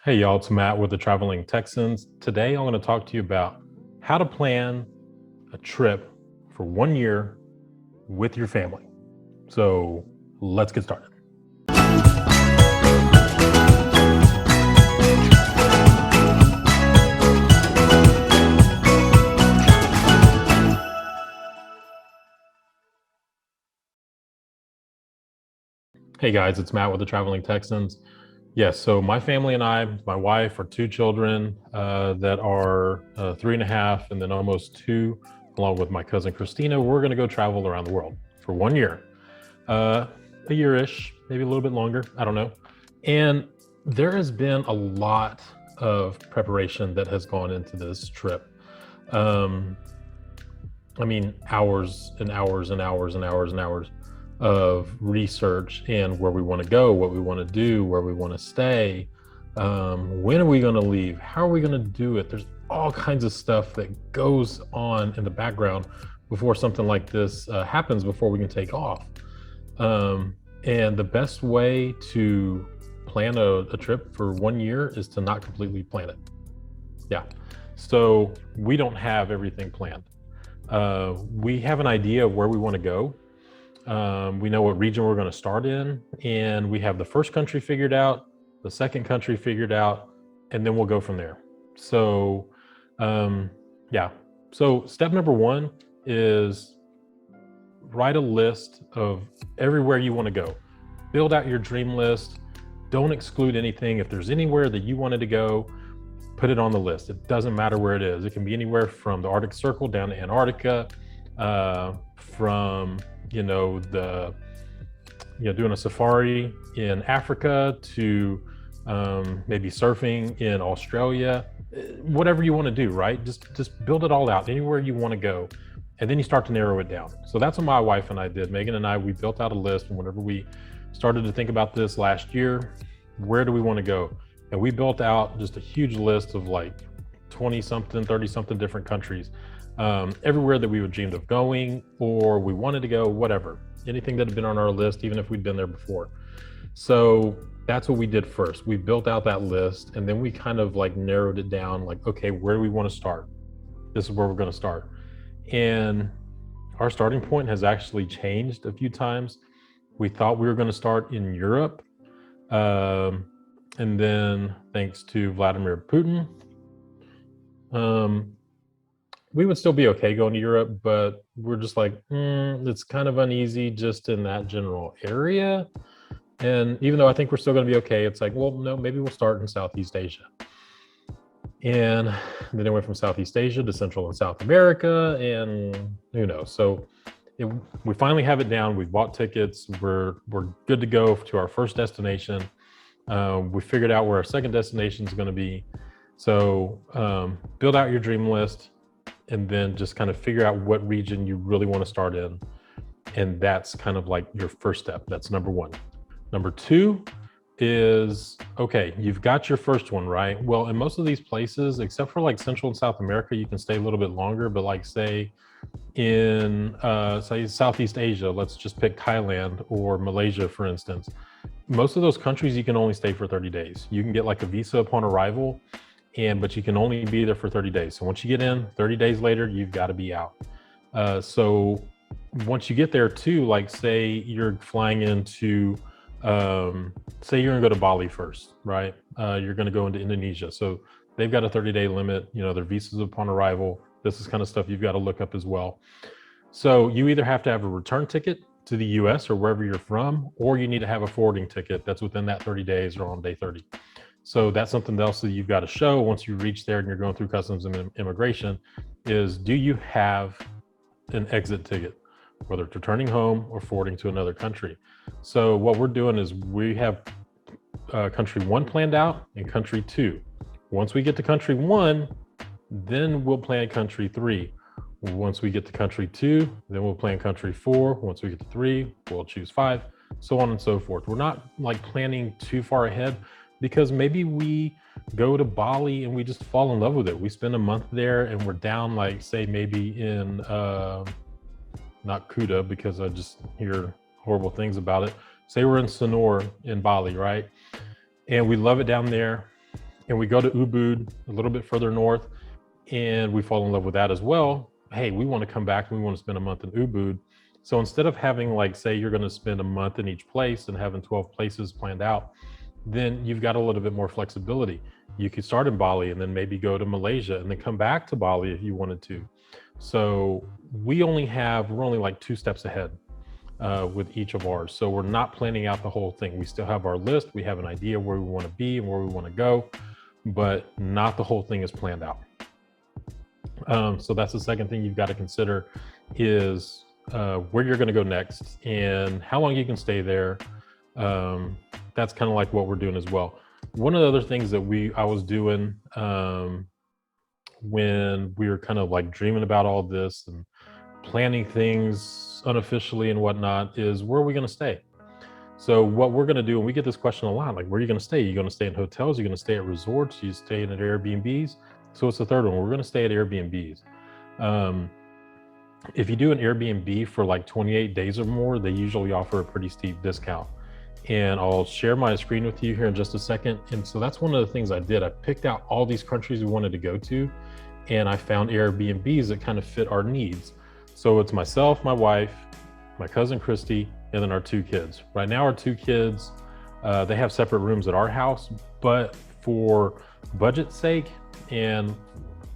Hey y'all, it's Matt with the Traveling Texans. Today I'm going to talk to you about how to plan a trip for 1 year with your family. So let's get started. Hey guys, it's Matt with the Traveling Texans. Yes, so my family and I, my wife, our two children that are 3.5 and then almost 2, along with my cousin Christina, we're going to go travel around the world for 1 year. A year-ish, maybe a little bit longer, I don't know. And there has been a lot of preparation that has gone into this trip. Hours and hours and hours and hours and hours of research and where we want to go, what we want to do, where we want to stay, when are we going to leave, how are we going to do it. There's all kinds of stuff that goes on in the background before something like this happens, before we can take off. And the best way to plan a trip for 1 year is to not completely plan it. Yeah, so we don't have everything planned. We have an idea of where we want to go. We know what region we're going to start in, and we have the first country figured out, the second country figured out, and then we'll go from there. So, So step number one is write a list of everywhere you want to go. Build out your dream list. Don't exclude anything. If there's anywhere that you wanted to go, put it on the list. It doesn't matter where it is. It can be anywhere from the Arctic Circle down to Antarctica, from doing a safari in Africa to maybe surfing in Australia. Whatever you want to do, right? Just build it all out anywhere you want to go, and then you start to narrow it down. So that's what my wife and I did. Meghan and I, we built out a list, and whenever we started to think about this last year, where do we want to go? And we built out just a huge list of like 20 something, 30 something different countries, everywhere that we would dreamed of going, or we wanted to go, whatever, anything that had been on our list, even if we'd been there before. So that's what we did first. We built out that list, and then we kind of like narrowed it down, like, okay, where do we want to start? This is where we're going to start. And our starting point has actually changed a few times. We thought we were going to start in Europe. And then thanks to Vladimir Putin, we would still be okay going to Europe, but we're just like, it's kind of uneasy just in that general area. And even though I think we're still going to be okay, it's like, well, no, maybe we'll start in Southeast Asia. And then it went from Southeast Asia to Central and South America, and who knows. So we finally have it down. We've bought tickets. We're good to go to our first destination. We figured out where our second destination is going to be. So build out your dream list, and then just kind of figure out what region you really want to start in. And that's kind of like your first step. That's number one. Number two is, okay, you've got your first one, right? Well, in most of these places, except for like Central and South America, you can stay a little bit longer, but like say in say Southeast Asia, let's just pick Thailand or Malaysia, for instance. Most of those countries, you can only stay for 30 days. You can get like a visa upon arrival, but you can only be there for 30 days. So once you get in, 30 days later, you've got to be out. So once you get there too, like say you're flying into, say you're gonna go to Bali first, right? You're gonna go into Indonesia. So they've got a 30-day limit, their visas upon arrival. This is kind of stuff you've got to look up as well. So you either have to have a return ticket to the US or wherever you're from, or you need to have a forwarding ticket that's within that 30 days or on day 30. So that's something else that you've got to show once you reach there and you're going through customs and immigration is, do you have an exit ticket, whether it's returning home or forwarding to another country? So what we're doing is we have country one planned out and country two. Once we get to country one, then we'll plan country three. Once we get to country two, then we'll plan country four. Once we get to three, we'll choose five, so on and so forth. We're not like planning too far ahead, because maybe we go to Bali and we just fall in love with it. We spend a month there and we're down, like say maybe in, not Kuta, because I just hear horrible things about it. Say we're in Sanur in Bali, right? And we love it down there. and we go to Ubud, a little bit further north, and we fall in love with that as well. Hey, we want to come back and we want to spend a month in Ubud. So instead of having, like, say you're going to spend a month in each place and having 12 places planned out, then you've got a little bit more flexibility. You could start in Bali and then maybe go to Malaysia and then come back to Bali if you wanted to. So we're only like 2 steps ahead with each of ours. So we're not planning out the whole thing. We still have our list. We have an idea where we want to be and where we want to go, but not the whole thing is planned out. So that's the second thing you've got to consider is where you're going to go next and how long you can stay there. That's kind of like what we're doing as well. One of the other things that I was doing when we were kind of like dreaming about all this and planning things unofficially and whatnot is, where are we going to stay? So what we're going to do, and we get this question a lot, like, where are you going to stay? You're going to stay in hotels? You're going to stay at resorts? You stay in at Airbnbs? So it's the third one. We're going to stay at Airbnbs. If you do an Airbnb for like 28 days or more, they usually offer a pretty steep discount. And I'll share my screen with you here in just a second. And so that's one of the things I did. I picked out all these countries we wanted to go to, and I found Airbnbs that kind of fit our needs. So it's myself, my wife, my cousin Christy, and then our 2 kids. Right now, our 2 kids, they have separate rooms at our house, but for budget's sake and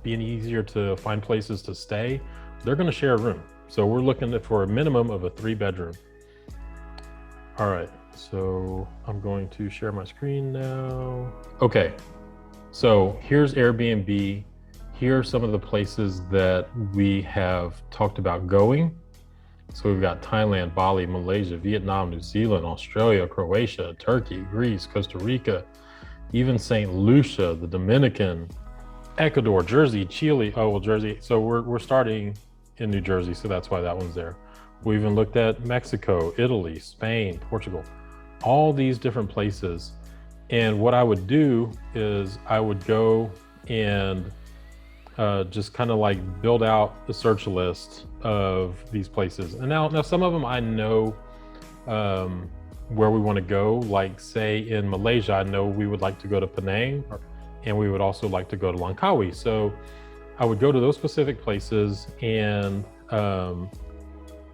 being easier to find places to stay, they're going to share a room. So we're looking for a minimum of a 3-bedroom. All right, so I'm going to share my screen now. Okay, so here's Airbnb. Here are some of the places that we have talked about going. So we've got Thailand, Bali, Malaysia, Vietnam, New Zealand, Australia, Croatia, Turkey, Greece, Costa Rica, even St. Lucia, the Dominican, Ecuador, Jersey, Chile. Oh, well, Jersey. So we're starting in New Jersey, so that's why that one's there. We even looked at Mexico, Italy, Spain, Portugal, all these different places. And what I would do is I would go and just kind of like build out the search list of these places. And now some of them I know where we want to go. Like, say in Malaysia, I know we would like to go to Penang, and we would also like to go to Langkawi. So I would go to those specific places and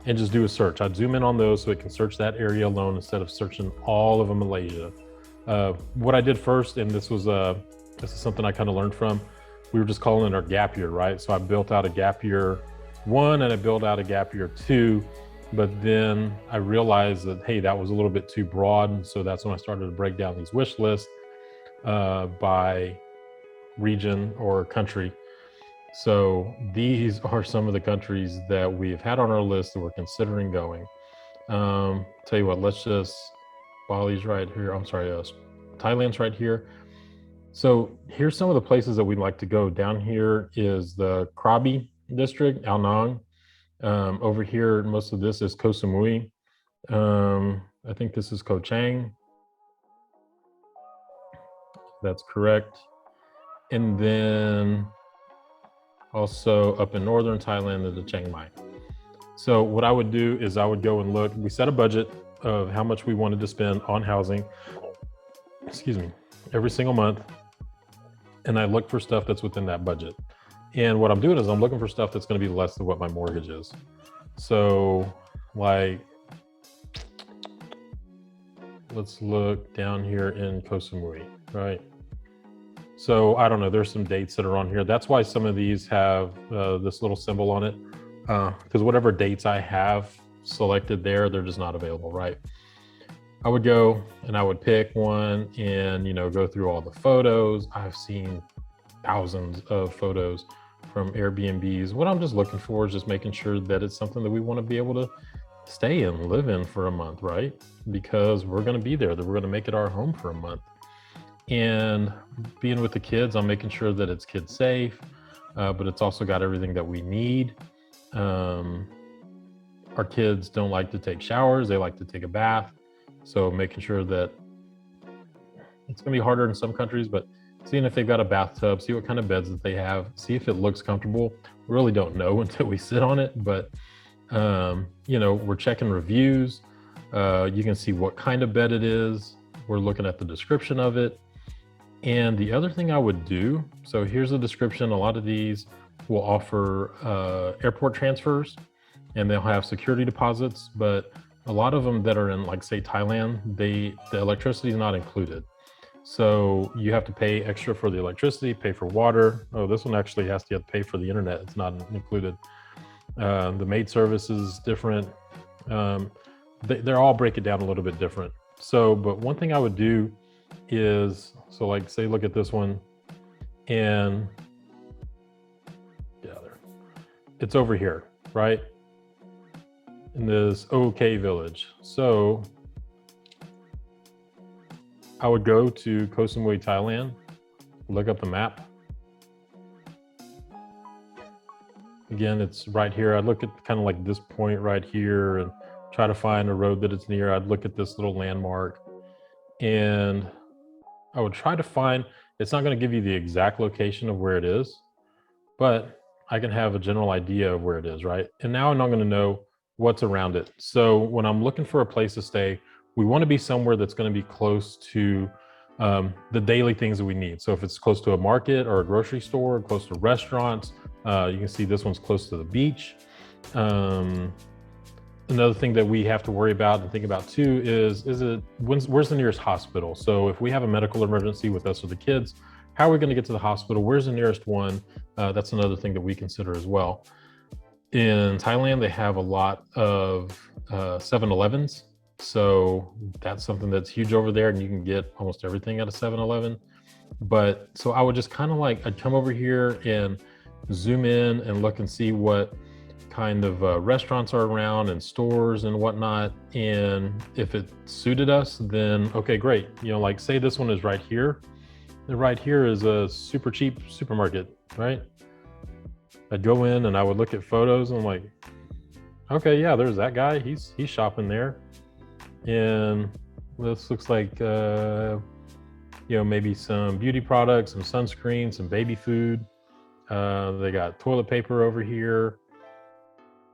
just do a search. I'd zoom in on those so it can search that area alone instead of searching all of Malaysia. What I did first, and this is something I kind of learned from, we were just calling it our gap year, right? So I built out a gap year 1 and I built out a gap year 2, but then I realized that, hey, that was a little bit too broad. And so that's when I started to break down these wish lists by region or country. So these are some of the countries that we've had on our list that we're considering going. Tell you what, Bali's right here. I'm sorry, Thailand's right here. So here's some of the places that we'd like to go. Down here is the Krabi district, Ao Nang. Over here, most of this is Koh Samui. I think this is Koh Chang. That's correct. And then also up in northern Thailand is the Chiang Mai. So what I would do is I would go and look. We set a budget of how much we wanted to spend on housing, every single month. And I look for stuff that's within that budget. And what I'm doing is I'm looking for stuff that's going to be less than what my mortgage is. So like, let's look down here in Koh Samui, right? So I don't know, there's some dates that are on here. That's why some of these have this little symbol on it, because whatever dates I have selected there, they're just not available, right? I would go and I would pick one and, go through all the photos. I've seen thousands of photos from Airbnbs. What I'm just looking for is just making sure that it's something that we want to be able to stay in, live in for a month, right? Because we're going to be there, that we're going to make it our home for a month. And being with the kids, I'm making sure that it's kid safe, but it's also got everything that we need. Our kids don't like to take showers. They like to take a bath. So making sure that it's going to be harder in some countries, but seeing if they've got a bathtub, see what kind of beds that they have, see if it looks comfortable. We really don't know until we sit on it, but we're checking reviews. You can see what kind of bed it is. We're looking at the description of it. And the other thing I would do, so here's the description. A lot of these will offer airport transfers, and they'll have security deposits, but a lot of them that are in, like, say, Thailand, the electricity is not included. So you have to pay extra for the electricity, pay for water. Oh, this one actually has to pay for the internet. It's not included. The maid service is different. They're all break it down a little bit different. So, but one thing I would do is, so like, say, look at this one, and yeah, there, it's over here, right? In this OK village. So I would go to Koh Samui, Thailand, look up the map. Again, it's right here. I'd look at kind of like this point right here and try to find a road that it's near. I'd look at this little landmark, and I would try to find, it's not going to give you the exact location of where it is, but I can have a general idea of where it is, right? And now I'm not going to know what's around it. So when I'm looking for a place to stay, we want to be somewhere that's going to be close to the daily things that we need. So if it's close to a market or a grocery store, close to restaurants, you can see this one's close to the beach. Another thing that we have to worry about and think about too is where's the nearest hospital? So if we have a medical emergency with us or the kids, how are we going to get to the hospital? Where's the nearest one? That's another thing that we consider as well. In Thailand, they have a lot of 7-Elevens. So that's something that's huge over there, and you can get almost everything at a 7-Eleven. But so I would just kind of like, I'd come over here and zoom in and look and see what kind of restaurants are around and stores and whatnot. And if it suited us, then okay, great. You know, like say this one is right here. And right here is a super cheap supermarket, right? I'd go in and I would look at photos and I'm like, okay, yeah, there's that guy. He's shopping there. And this looks like, you know, maybe some beauty products, some sunscreen, some baby food. They got toilet paper over here.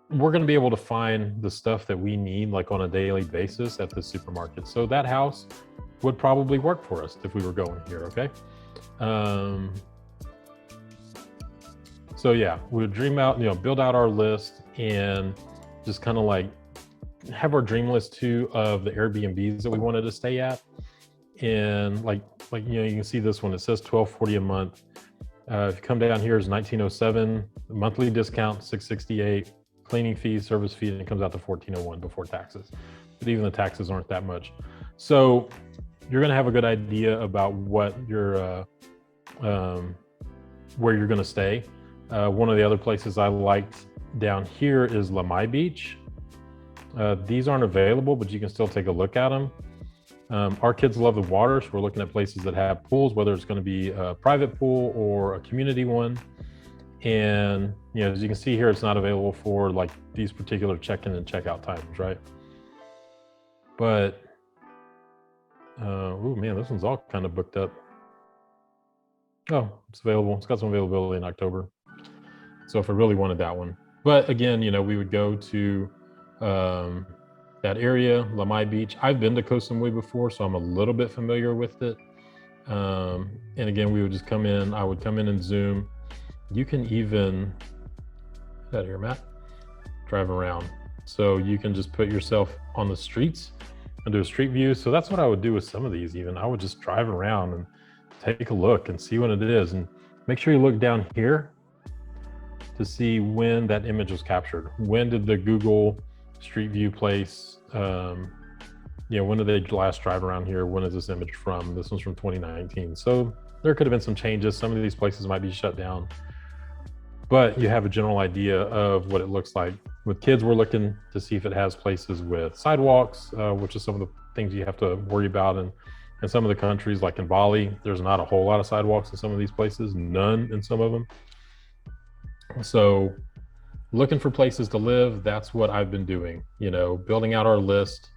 We're going to be able to find the stuff that we need, like on a daily basis at the supermarket. So that house would probably work for us if we were going here, okay? So yeah, we would dream out, you know, build out our list and just kind of like have our dream list too of the Airbnbs that we wanted to stay at. And like you know, you can see this one, it says $12.40 a month. If you come down here, it's $19.07, monthly discount $668, cleaning fee, service fee, and it comes out to $14.01 before taxes. But even the taxes aren't that much. So you're going to have a good idea about what your where you're going to stay. One of the other places I liked down here is Lamai Beach. These aren't available, but you can still take a look at them. Our kids love the water, so we're looking at places that have pools, whether it's going to be a private pool or a community one. And you know, as you can see here, it's not available for like these particular check-in and check-out times, right? But oh man, this one's all kind of booked up. Oh, it's available. It's got some availability in October. So if I really wanted that one, but again, you know, we would go to that area, Lamai Beach. I've been to Koh Samui before, so I'm a little bit familiar with it. And again, we would just come in. I would come in and zoom. You can even, out here, Matt, drive around. So you can just put yourself on the streets and do a street view. So that's what I would do with some of these. Even I would just drive around and take a look and see what it is, and make sure you look down here to see when that image was captured. When did the Google Street View place, you know, when did they last drive around here? When is this image from? This one's from 2019. So there could have been some changes. Some of these places might be shut down, but you have a general idea of what it looks like. With kids, we're looking to see if it has places with sidewalks, which is some of the things you have to worry about. And in some of the countries, like in Bali, there's not a whole lot of sidewalks in some of these places, none in some of them. So looking for places to live, that's what I've been doing, you know, building out our list,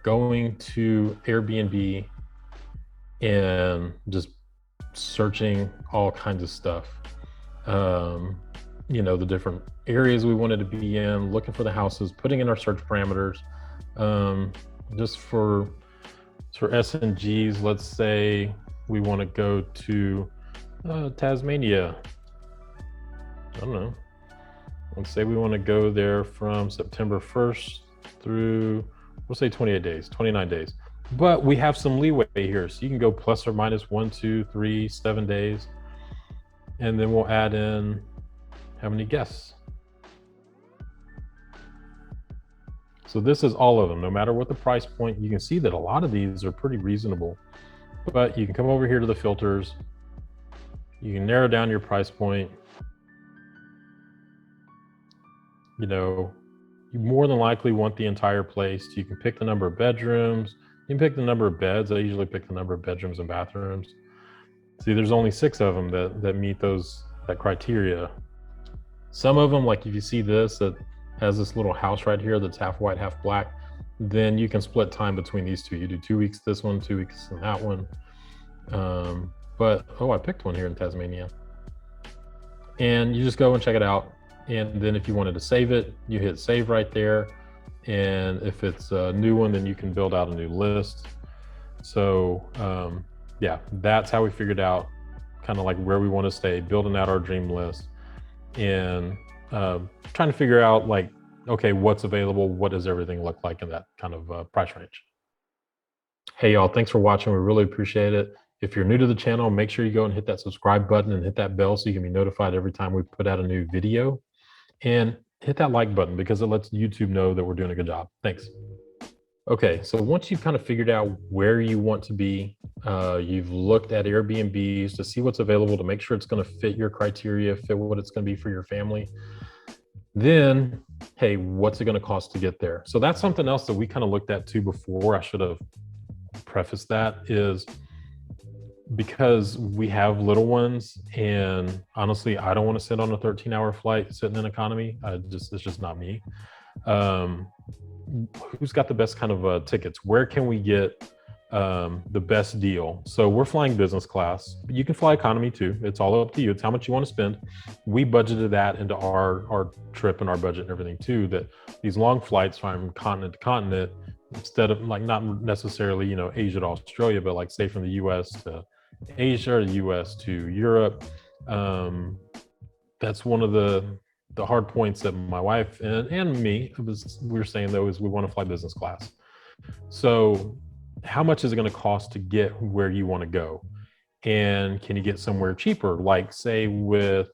going to Airbnb and just searching all kinds of stuff. You know, the different areas we wanted to be in, looking for the houses, putting in our search parameters. Just for S&Gs, let's say we want to go to Tasmania. I don't know. Let's say we want to go there from September 1st through, we'll say 28 days, 29 days. But we have some leeway here. So you can go plus or minus 1, 2, 3, 7 days. And then we'll add in how many guests. So this is all of them, no matter what the price point. You can see that a lot of these are pretty reasonable, but you can come over here to the filters. You can narrow down your price point. You know, you more than likely want the entire place. You can pick the number of bedrooms. You can pick the number of beds. I usually pick the number of bedrooms and bathrooms. See, there's only 6 of them that meet that criteria. Some of them, like if you see this, that has this little house right here that's half white, half black, then you can split time between these two. You do 2 weeks this one, 2 weeks in that one. But, oh, I picked one here in Tasmania. And you just go and check it out. And then if you wanted to save it, you hit save right there. And if it's a new one, then you can build out a new list. So yeah, that's how we figured out kind of like where we want to stay, building out our dream list, and trying to figure out like, okay, what's available? What does everything look like in that kind of price range? Hey y'all, thanks for watching. We really appreciate it. If you're new to the channel, make sure you go and hit that subscribe button and hit that bell so you can be notified every time we put out a new video. And hit that like button because it lets YouTube know that we're doing a good job. Thanks. Okay, so once you've kind of figured out where you want to be, you've looked at Airbnbs to see what's available to make sure it's going to fit your criteria, fit what it's going to be for your family. Then, hey, what's it going to cost to get there? So that's something else that we kind of looked at too before. I should have prefaced that, is because we have little ones, and honestly, I don't want to sit on a 13-hour flight sitting in economy. It's just not me. Who's got the best kind of tickets? Where can we get the best deal? So we're flying business class, but you can fly economy too. It's all up to you. It's how much you want to spend. We budgeted that into our trip and our budget and everything too, that these long flights from continent to continent, instead of like not necessarily, you know, Asia to Australia, but like say from the US to Asia or the US to Europe. That's one of the hard points that my wife and me we were saying though, is we want to fly business class. So how much is it going to cost to get where you want to go? And can you get somewhere cheaper? Like say with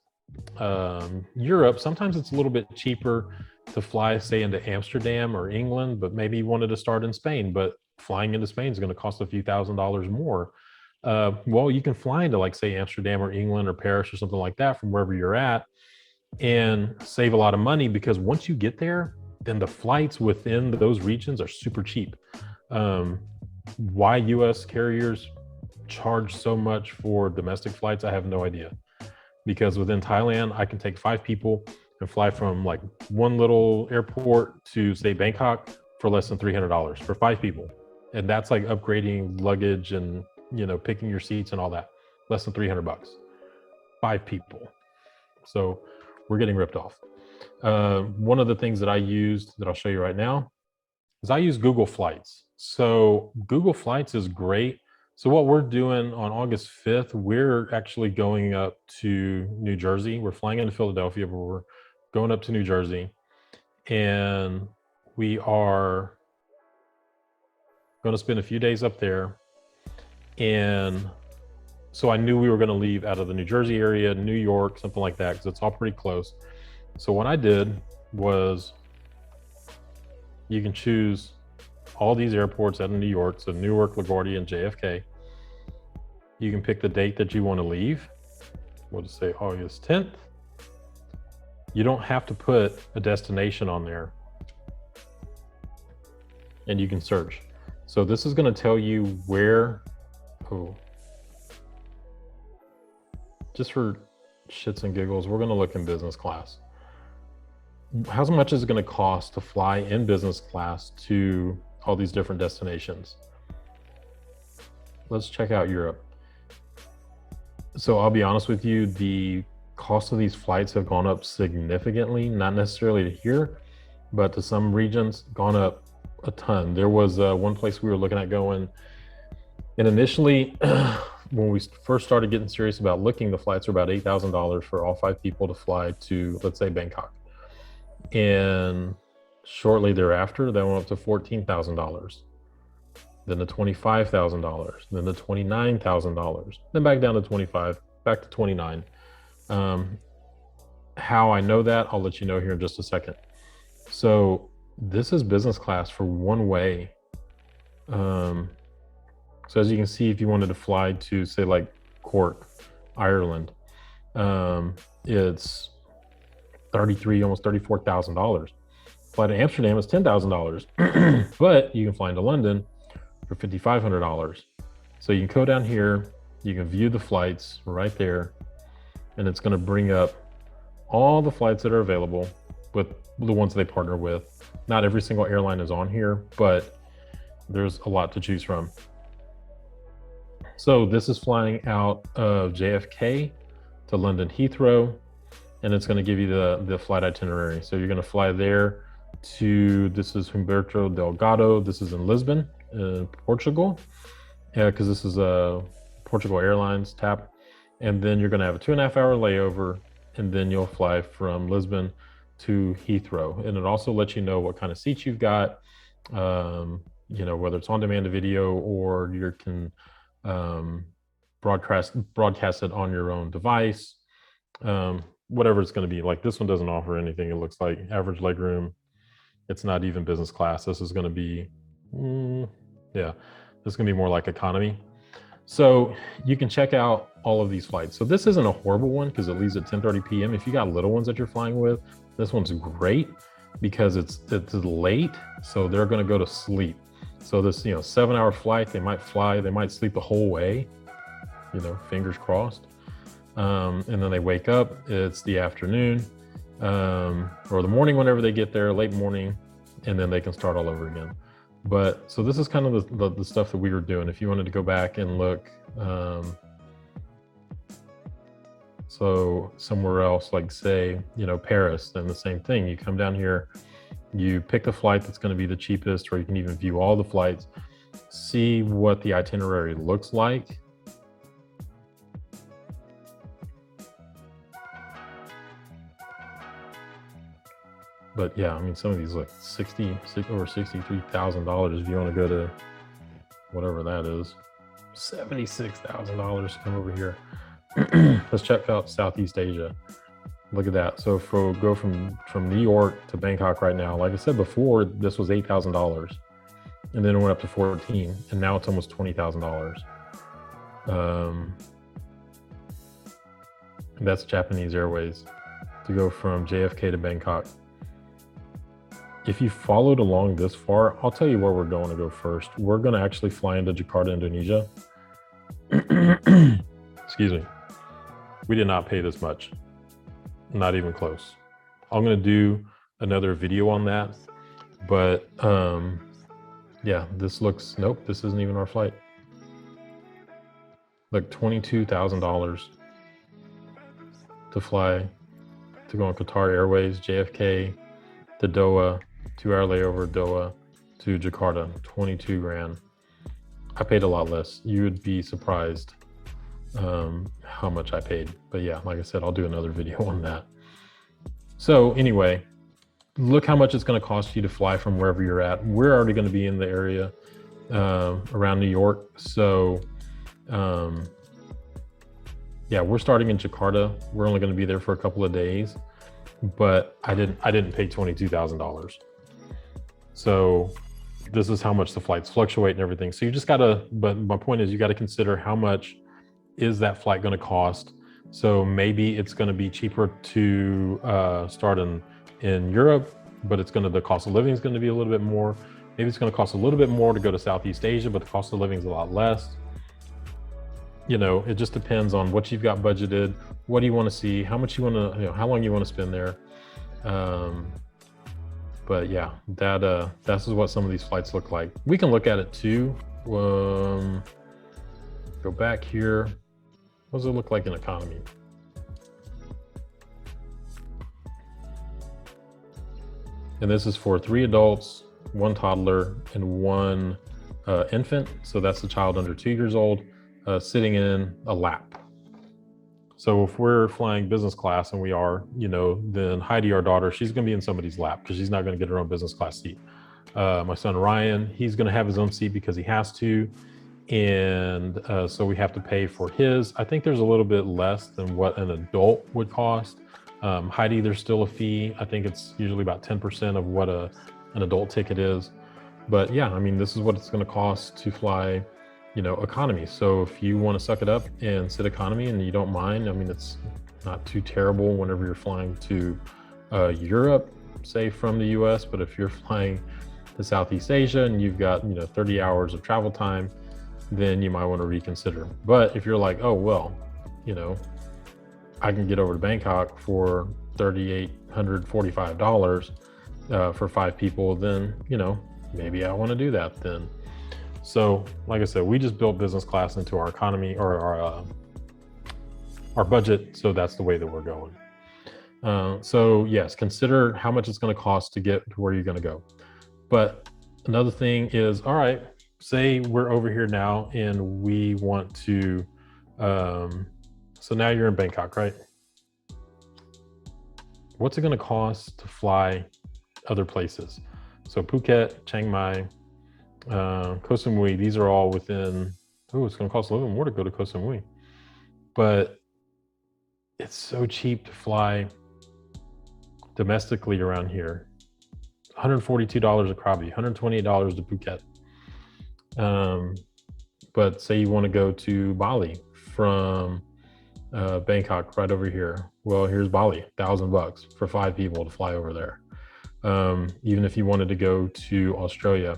Europe, sometimes it's a little bit cheaper to fly, say, into Amsterdam or England, but maybe you wanted to start in Spain, but flying into Spain is going to cost a few $1,000s more. Well, you can fly into like say Amsterdam or England or Paris or something like that from wherever you're at and save a lot of money, because once you get there, then the flights within those regions are super cheap. Why US carriers charge so much for domestic flights, I have no idea. Because within Thailand, I can take 5 people and fly from like one little airport to say Bangkok for less than $300 for 5 people. And that's like upgrading luggage and, you know, picking your seats and all that, less than $300, 5 people. So we're getting ripped off. One of the things that I used that I'll show you right now is I use Google Flights. So Google Flights is great. So what we're doing on August 5th, we're actually going up to New Jersey. We're flying into Philadelphia, but we're going up to New Jersey. And we are going to spend a few days up there. And so I knew we were going to leave out of the New Jersey area, New York, something like that, because it's all pretty close. So what I did was, you can choose all these airports out of New York, so Newark, LaGuardia, and JFK. You can pick the date that you want to leave. We'll just say August 10th. You don't have to put a destination on there. And you can search. So this is going to tell you where, just for shits and giggles, we're going to look in business class. How much is it going to cost to fly in business class to all these different destinations? Let's check out Europe. So I'll be honest with you, the cost of these flights have gone up significantly, not necessarily to here, but to some regions, gone up a ton. There was one place we were looking at going, and initially when we first started getting serious about looking, the flights were about $8,000 for all 5 people to fly to, let's say, Bangkok. And shortly thereafter, that went up to $14,000, then to $25,000, then to $29,000, then back down to 25, back to 29. How I know that, I'll let you know here in just a second. So this is business class for one way. So as you can see, if you wanted to fly to, say, like Cork, Ireland, it's almost $34,000. Fly to Amsterdam is $10,000, but you can fly into London for $5,500. So you can go down here, you can view the flights right there, and it's going to bring up all the flights that are available with the ones they partner with. Not every single airline is on here, but there's a lot to choose from. So this is flying out of JFK to London Heathrow, and it's going to give you the flight itinerary. So you're going to fly there to, this is Humberto Delgado. This is in Lisbon, Portugal, because this is a Portugal Airlines TAP. And then you're going to have a 2.5-hour layover, and then you'll fly from Lisbon to Heathrow. And it also lets you know what kind of seats you've got, you know, whether it's on-demand video or you can broadcast it on your own device, whatever it's going to be. Like this one doesn't offer anything. It looks like average legroom. It's not even business class. This is going to be, yeah, this is going to be more like economy. So you can check out all of these flights. So this isn't a horrible one because it leaves at 10:30 p.m. If you got little ones that you're flying with, this one's great because it's late, so they're going to go to sleep. So this, you know, 7-hour flight, they might fly, they might sleep the whole way, you know, fingers crossed. And then they wake up, it's the afternoon, or the morning whenever they get there, late morning, and then they can start all over again. But so this is kind of the stuff that we were doing. If you wanted to go back and look, so somewhere else, like say, you know, Paris, then the same thing. You come down here, you pick a flight that's going to be the cheapest, or you can even view all the flights, see what the itinerary looks like. But yeah, I mean, some of these like over $63,000 if you want to go to whatever that is. $76,000 come over here. Let's check out Southeast Asia. Look at that. So if we go from New York to Bangkok right now, like I said before, this was $8,000, and then it went up to 14, and now it's almost $20,000. That's Japanese Airways to go from JFK to Bangkok. If you followed along this far, I'll tell you where we're going to go first. We're going to actually fly into Jakarta, Indonesia. Excuse me. We did not pay this much. Not even close. I'm going to do another video on that. But yeah, this looks, nope, this isn't even our flight. Like $22,000 to fly, to go on Qatar Airways, JFK to Doha, 2-hour layover Doha to Jakarta, 22 grand. I paid a lot less. You would be surprised how much I paid. But yeah, like I said, I'll do another video on that. So anyway, look how much it's going to cost you to fly from wherever you're at. We're already going to be in the area around New York. So yeah, we're starting in Jakarta. We're only going to be there for a couple of days, but I didn't pay $22,000. So this is how much the flights fluctuate and everything. So you just gotta, but my point is you gotta consider how much is that flight gonna cost. So maybe it's gonna be cheaper to start in Europe, but the cost of living is gonna be a little bit more. Maybe it's gonna cost a little bit more to go to Southeast Asia, but the cost of living is a lot less. You know, it just depends on what you've got budgeted, what do you wanna see, how much you wanna, you know, how long you wanna spend there. But yeah, that's what some of these flights look like. We can look at it too. Go back here. What does it look like in economy? And this is for 3 adults, 1 toddler, and 1 infant. So that's the child under 2 years old. sitting in a lap. So if we're flying business class, and we are, then Heidi, our daughter, she's going to be in somebody's lap because she's not going to get her own business class seat. My son Ryan, he's going to have his own seat because he has to. And so we have to pay for his. I think there's a little bit less than what an adult would cost. Heidi, there's still a fee. I think it's usually about 10% of what an adult ticket is. But yeah, I mean, this is what it's going to cost to fly, economy. So if you want to suck it up and sit economy and you don't mind, I mean, it's not too terrible whenever you're flying to Europe, say from the US. But if you're flying to Southeast Asia and you've got, 30 hours of travel time, then you might want to reconsider. But if you're like, oh, well, I can get over to Bangkok for $3,845 for 5 people, then, maybe I want to do that then. So like I said, we just built business class into our economy or our budget. So that's the way that we're going. So yes, consider how much it's going to cost to get to where you're going to go. But another thing is, all right, say we're over here now and we want to, so now you're in Bangkok, right? What's it going to cost to fly other places? So Phuket, Chiang Mai, Koh Samui, these are all within, it's going to cost a little more to go to Koh Samui. But it's so cheap to fly domestically around here. $142 a Krabi, $128 to Phuket. But say you want to go to Bali from Bangkok right over here. Well, here's Bali, $1,000 for 5 people to fly over there. Even if you wanted to go to Australia,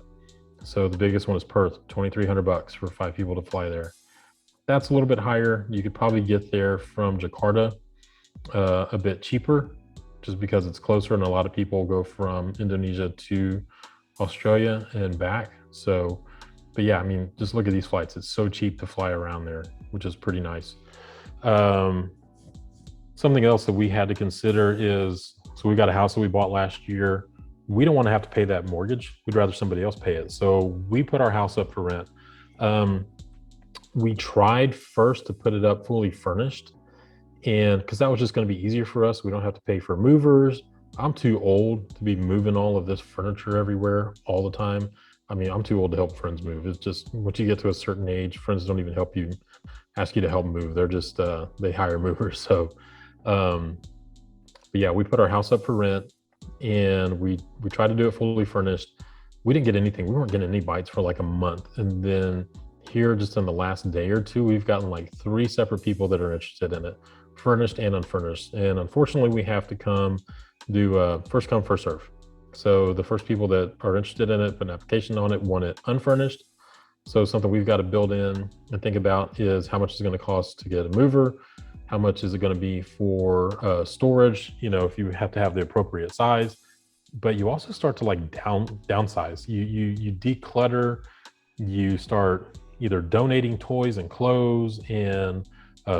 so the biggest one is Perth, $2,300 for 5 people to fly there. That's a little bit higher. You could probably get there from Jakarta a bit cheaper, just because it's closer, and a lot of people go from Indonesia to Australia and back. So, but yeah, I mean, just look at these flights. It's so cheap to fly around there, which is pretty nice. Something else that we had to consider is, so we got a house that we bought last year. We don't want to have to pay that mortgage. We'd rather somebody else pay it. So we put our house up for rent. We tried first to put it up fully furnished, and because that was just going to be easier for us. We don't have to pay for movers. I'm too old to be moving all of this furniture everywhere all the time. I mean, I'm too old to help friends move. It's just, once you get to a certain age, friends don't even help you, ask you to help move. They're just, they hire movers. So, but yeah, we put our house up for rent, and we tried to do it fully furnished. We didn't get anything. We weren't getting any bites for like a month. And then here, just in the last day or two, we've gotten like 3 separate people that are interested in it, furnished and unfurnished. And unfortunately, we have to come do first come, first serve. So the first people that are interested in it, put an application on it, want it unfurnished. So something we've got to build in and think about is how much is it going to cost to get a mover? How much is it going to be for storage? If you have to have the appropriate size, but you also start to like downsize. You declutter. You start either donating toys and clothes and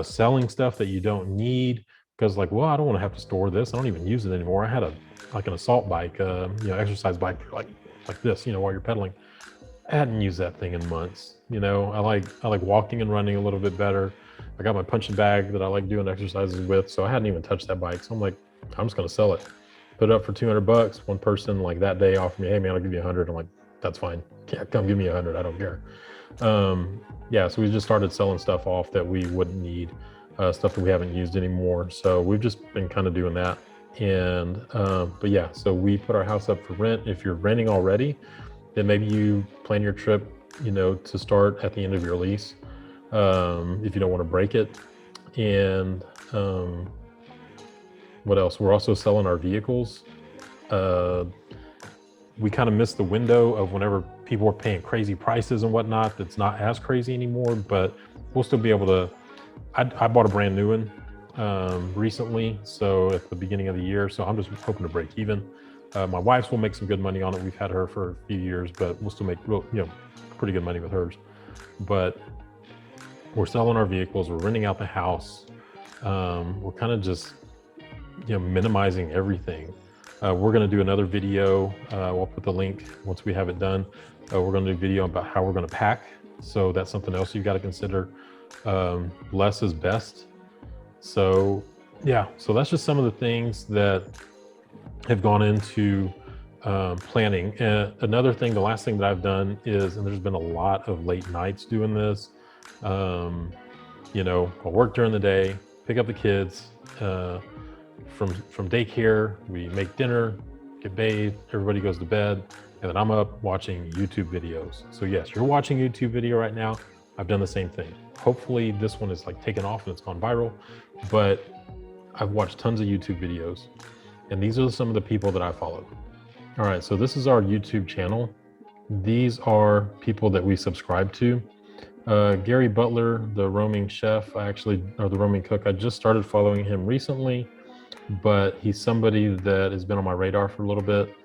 selling stuff that you don't need, because like, well, I don't want to have to store this. I don't even use it anymore. I had an assault bike, exercise bike like this, while you're pedaling. I hadn't used that thing in months. I like walking and running a little bit better. I got my punching bag that I like doing exercises with, so I hadn't even touched that bike. So I'm like, I'm just gonna sell it. Put it up for $200. One person like that day offered me, hey man, I'll give you 100. I'm like, that's fine. Yeah, come give me 100. I don't care. Yeah, so we just started selling stuff off that we wouldn't need, stuff that we haven't used anymore. So we've just been kind of doing that. And but yeah, so we put our house up for rent. If you're renting already, then maybe you plan your trip, to start at the end of your lease, if you don't want to break it. And what else? We're also selling our vehicles. We kind of missed the window of whenever people were paying crazy prices and whatnot. That's not as crazy anymore, but we'll still be able to. I bought a brand new one recently, so at the beginning of the year. So I'm just hoping to break even. My wife's will make some good money on it. We've had her for a few years, but we'll still make pretty good money with hers. But we're selling our vehicles. We're renting out the house. We're kind of just minimizing everything. We're going to do another video. We'll put the link once we have it done. We're going to do a video about how we're going to pack. So that's something else you've got to consider. less is best. So yeah, so that's just some of the things that have gone into planning. And another thing, the last thing that I've done is, and there's been a lot of late nights doing this, you know, I'll work during the day, pick up the kids from daycare, we make dinner, get bathed, everybody goes to bed, and then I'm up watching YouTube videos. So yes, you're watching a YouTube video right now. I've done the same thing. Hopefully this one is like taken off and it's gone viral, but I've watched tons of YouTube videos, and these are some of the people that I follow. All right, so this is our YouTube channel. These are people that we subscribe to. Gary Butler, the roaming chef, or the roaming cook, I just started following him recently, but he's somebody that has been on my radar for a little bit.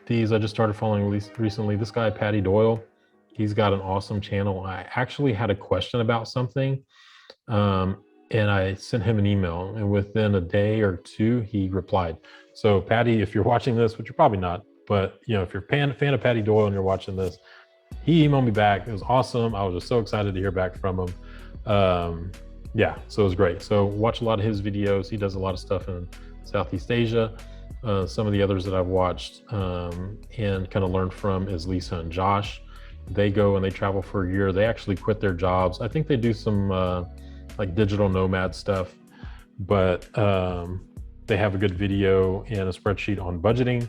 These I just started following recently. This guy, Patty Doyle, he's got an awesome channel. I actually had a question about something, and I sent him an email, and within a day or two, he replied. So Patty, if you're watching this, which you're probably not, but you know, if you're a fan of Patty Doyle and you're watching this, he emailed me back. It was awesome. I was just so excited to hear back from him. Yeah, so it was great. So watch a lot of his videos. He does a lot of stuff in Southeast Asia. Some of the others that I've watched and kind of learned from is Lisa and Josh. They go and they travel for a year. They actually quit their jobs. I think they do some like digital nomad stuff, but they have a good video and a spreadsheet on budgeting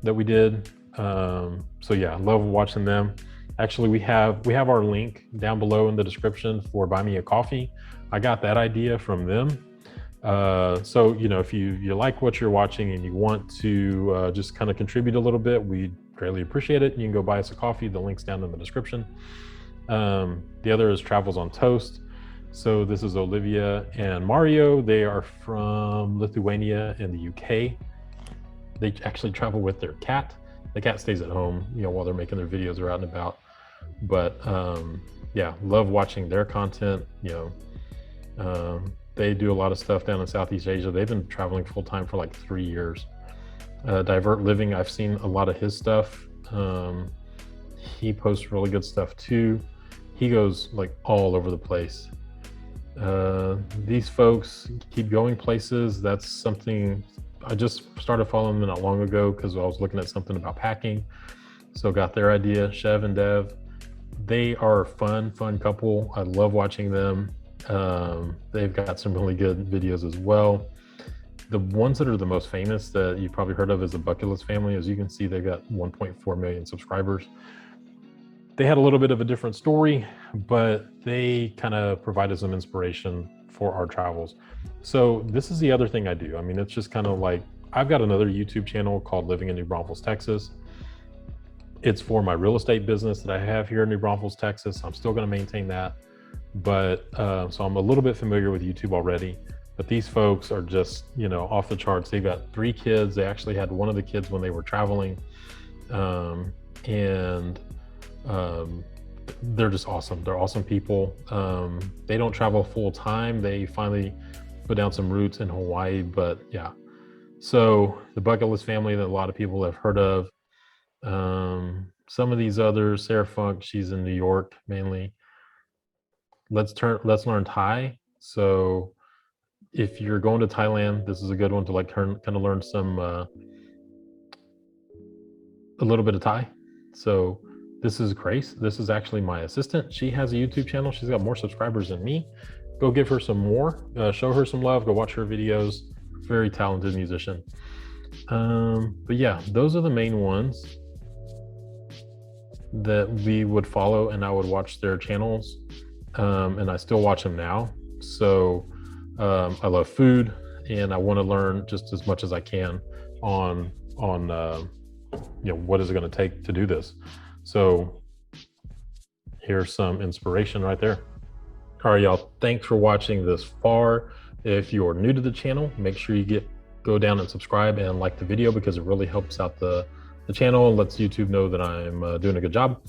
that we did. So yeah, I love watching them. Actually, we have our link down below in the description for Buy Me a Coffee. I got that idea from them. So, you know, if you like what you're watching and you want to just kind of contribute a little bit, we greatly appreciate it. You can go buy us a coffee. The link's down in the description. The other is Travels on Toast. So this is Olivia and Mario. They are from Lithuania in the UK. They actually travel with their cat. The cat stays at home, you know, while they're making their videos or out and about. But yeah, love watching their content. You know, they do a lot of stuff down in Southeast Asia. They've been traveling full time for like 3 years. Divert Living, I've seen a lot of his stuff. He posts really good stuff too. He goes like all over the place. These folks keep going places. That's something I just started following them not long ago because I was looking at something about packing. So got their idea, Chev and Dev. They are a fun couple. I love watching them. They've got some really good videos as well. The ones that are the most famous that you've probably heard of is the Bucket List family. As you can see, they've got 1.4 million subscribers. They had a little bit of a different story, but they kind of provided some inspiration for our travels. So this is the other thing I do. I mean, it's just kind of like, I've got another YouTube channel called Living in New Braunfels, Texas. It's for my real estate business that I have here in New Braunfels, Texas. I'm still going to maintain that. But so I'm a little bit familiar with YouTube already, but these folks are just, you know, off the charts. They've got 3 kids. They actually had one of the kids when they were traveling. They're just awesome. They're awesome people. They don't travel full time. They finally put down some roots in Hawaii, but yeah. So the Bucket List family that a lot of people have heard of. Some of these others, Sarah Funk, she's in New York mainly. Let's learn Thai. So if you're going to Thailand, this is a good one to like kind of learn some a little bit of Thai. So this is Grace. This is actually my assistant. She has a YouTube channel. She's got more subscribers than me. Go give her some more. Show her some love. Go watch her videos. Very talented musician. But yeah, those are the main ones that we would follow, and I would watch their channels. And I still watch them now. So I love food, and I want to learn just as much as I can on you know, what is it going to take to do this. So here's some inspiration right there. All right, y'all, thanks for watching this far. If you're new to the channel, make sure you go down and subscribe and like the video, because it really helps out the channel and lets YouTube know that I'm doing a good job.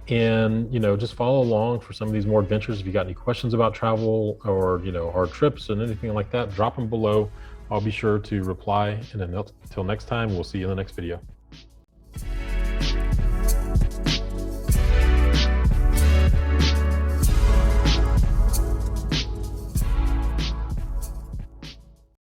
And, you know, just follow along for some of these more adventures. If you got any questions about travel or, you know, our trips and anything like that, drop them below. I'll be sure to reply. And then until next time, we'll see you in the next video.